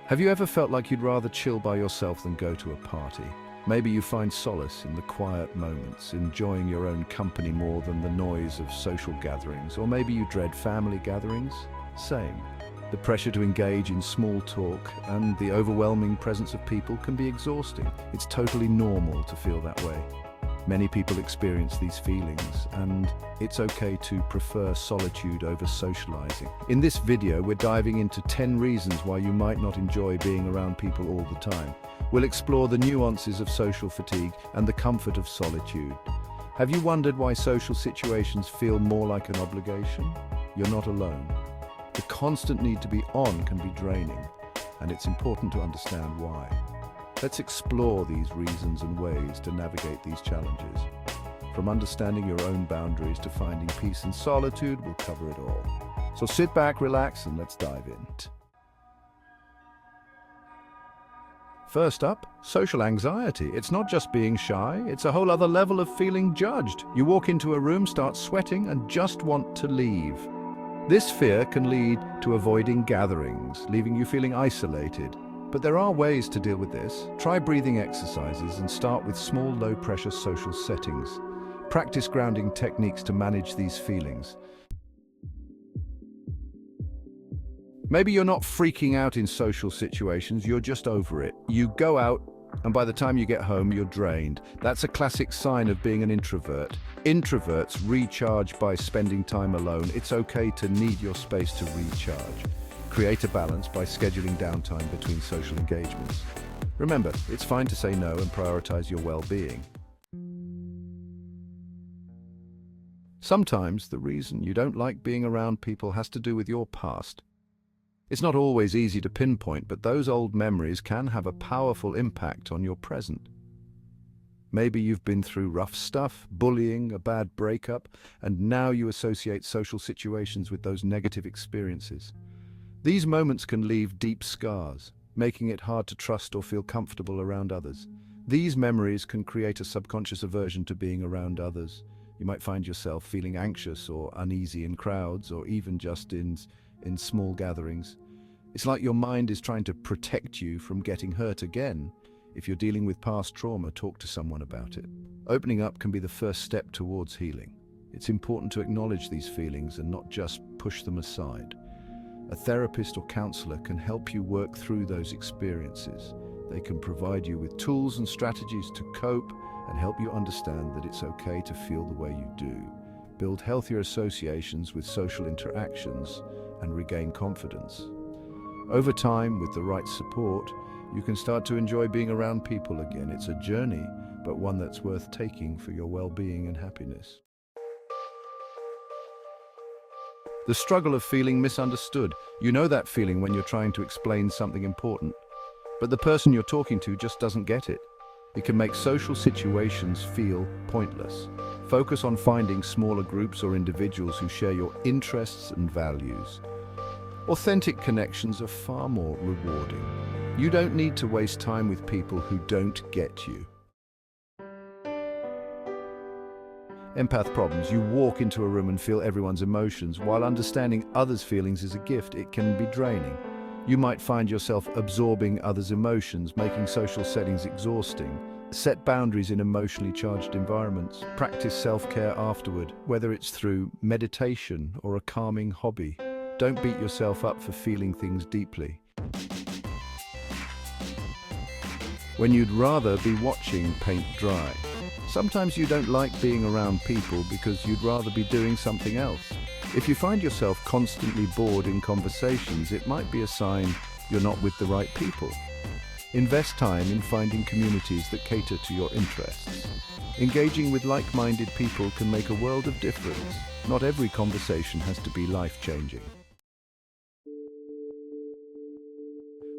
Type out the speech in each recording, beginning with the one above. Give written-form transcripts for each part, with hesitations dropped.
Have you ever felt like you'd rather chill by yourself than go to a party? Maybe you find solace in the quiet moments, enjoying your own company more than the noise of social gatherings. Or maybe you dread family gatherings? Same. The pressure to engage in small talk and the overwhelming presence of people can be exhausting. It's totally normal to feel that way. Many people experience these feelings, and it's okay to prefer solitude over socializing. In this video, we're diving into 10 reasons why you might not enjoy being around people all the time. We'll explore the nuances of social fatigue and the comfort of solitude. Have you wondered why social situations feel more like an obligation? You're not alone. The constant need to be on can be draining, and it's important to understand why. Let's explore these reasons and ways to navigate these challenges. From understanding your own boundaries to finding peace in solitude, we'll cover it all. So sit back, relax, and let's dive in. First up, social anxiety. It's not just being shy, it's a whole other level of feeling judged. You walk into a room, start sweating, and just want to leave. This fear can lead to avoiding gatherings, leaving you feeling isolated. But there are ways to deal with this. Try breathing exercises and start with small, low-pressure social settings. Practice grounding techniques to manage these feelings. Maybe you're not freaking out in social situations, you're just over it. You go out, and by the time you get home, you're drained. That's a classic sign of being an introvert. Introverts recharge by spending time alone. It's okay to need your space to recharge. Create a balance by scheduling downtime between social engagements. Remember, it's fine to say no and prioritize your well-being. Sometimes the reason you don't like being around people has to do with your past. It's not always easy to pinpoint, but those old memories can have a powerful impact on your present. Maybe you've been through rough stuff, bullying, a bad breakup, and now you associate social situations with those negative experiences. These moments can leave deep scars, making it hard to trust or feel comfortable around others. These memories can create a subconscious aversion to being around others. You might find yourself feeling anxious or uneasy in crowds, or even just in small gatherings. It's like your mind is trying to protect you from getting hurt again. If you're dealing with past trauma, talk to someone about it. Opening up can be the first step towards healing. It's important to acknowledge these feelings and not just push them aside. A therapist or counselor can help you work through those experiences. They can provide you with tools and strategies to cope and help you understand that it's okay to feel the way you do. Build healthier associations with social interactions and regain confidence. Over time, with the right support, you can start to enjoy being around people again. It's a journey, but one that's worth taking for your well-being and happiness. The struggle of feeling misunderstood. You know that feeling when you're trying to explain something important, but the person you're talking to just doesn't get it. It can make social situations feel pointless. Focus on finding smaller groups or individuals who share your interests and values. Authentic connections are far more rewarding. You don't need to waste time with people who don't get you. Empath problems. You walk into a room and feel everyone's emotions. While understanding others' feelings is a gift, it can be draining. You might find yourself absorbing others' emotions, making social settings exhausting. Set boundaries in emotionally charged environments. Practice self-care afterward, whether it's through meditation or a calming hobby. Don't beat yourself up for feeling things deeply. When you'd rather be watching paint dry. Sometimes you don't like being around people because you'd rather be doing something else. If you find yourself constantly bored in conversations, it might be a sign you're not with the right people. Invest time in finding communities that cater to your interests. Engaging with like-minded people can make a world of difference. Not every conversation has to be life-changing.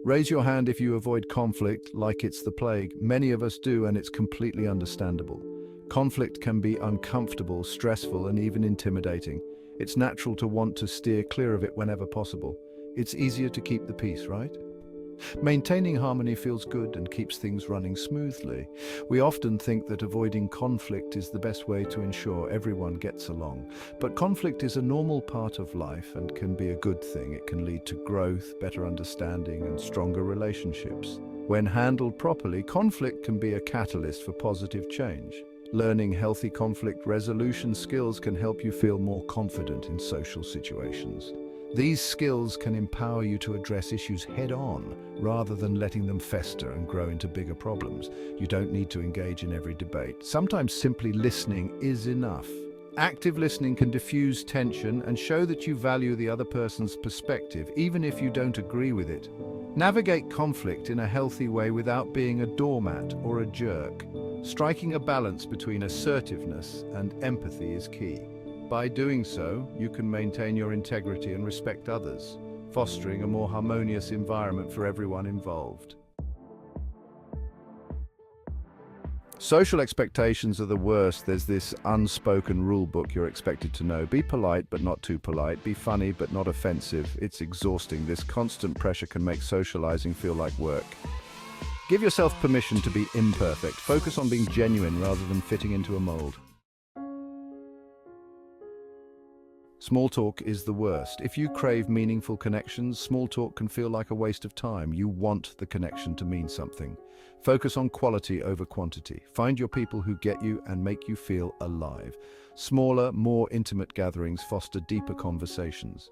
Raise your hand if you avoid conflict like it's the plague. Many of us do, and it's completely understandable. Conflict can be uncomfortable, stressful, and even intimidating. It's natural to want to steer clear of it whenever possible. It's easier to keep the peace, right? Maintaining harmony feels good and keeps things running smoothly. We often think that avoiding conflict is the best way to ensure everyone gets along. But conflict is a normal part of life and can be a good thing. It can lead to growth, better understanding, and stronger relationships. When handled properly, conflict can be a catalyst for positive change. Learning healthy conflict resolution skills can help you feel more confident in social situations. These skills can empower you to address issues head-on, rather than letting them fester and grow into bigger problems. You don't need to engage in every debate. Sometimes simply listening is enough. Active listening can diffuse tension and show that you value the other person's perspective, even if you don't agree with it. Navigate conflict in a healthy way without being a doormat or a jerk. Striking a balance between assertiveness and empathy is key. By doing so, you can maintain your integrity and respect others, fostering a more harmonious environment for everyone involved. Social expectations are the worst. There's this unspoken rule book you're expected to know. Be polite, but not too polite. Be funny, but not offensive. It's exhausting. This constant pressure can make socializing feel like work. Give yourself permission to be imperfect. Focus on being genuine rather than fitting into a mold. Small talk is the worst. If you crave meaningful connections, small talk can feel like a waste of time. You want the connection to mean something. Focus on quality over quantity. Find your people who get you and make you feel alive. Smaller, more intimate gatherings foster deeper conversations.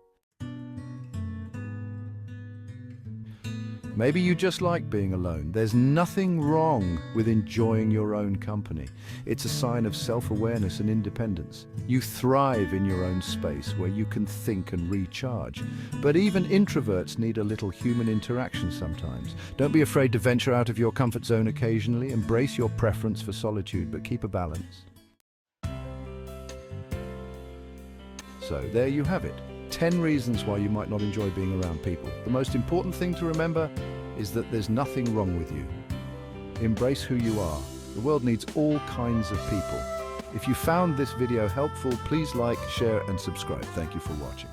Maybe you just like being alone. There's nothing wrong with enjoying your own company. It's a sign of self-awareness and independence. You thrive in your own space where you can think and recharge. But even introverts need a little human interaction sometimes. Don't be afraid to venture out of your comfort zone occasionally. Embrace your preference for solitude, but keep a balance. So there you have it. 10 reasons why you might not enjoy being around people. The most important thing to remember is that there's nothing wrong with you. Embrace who you are. The world needs all kinds of people. If you found this video helpful, please like, share, and subscribe. Thank you for watching.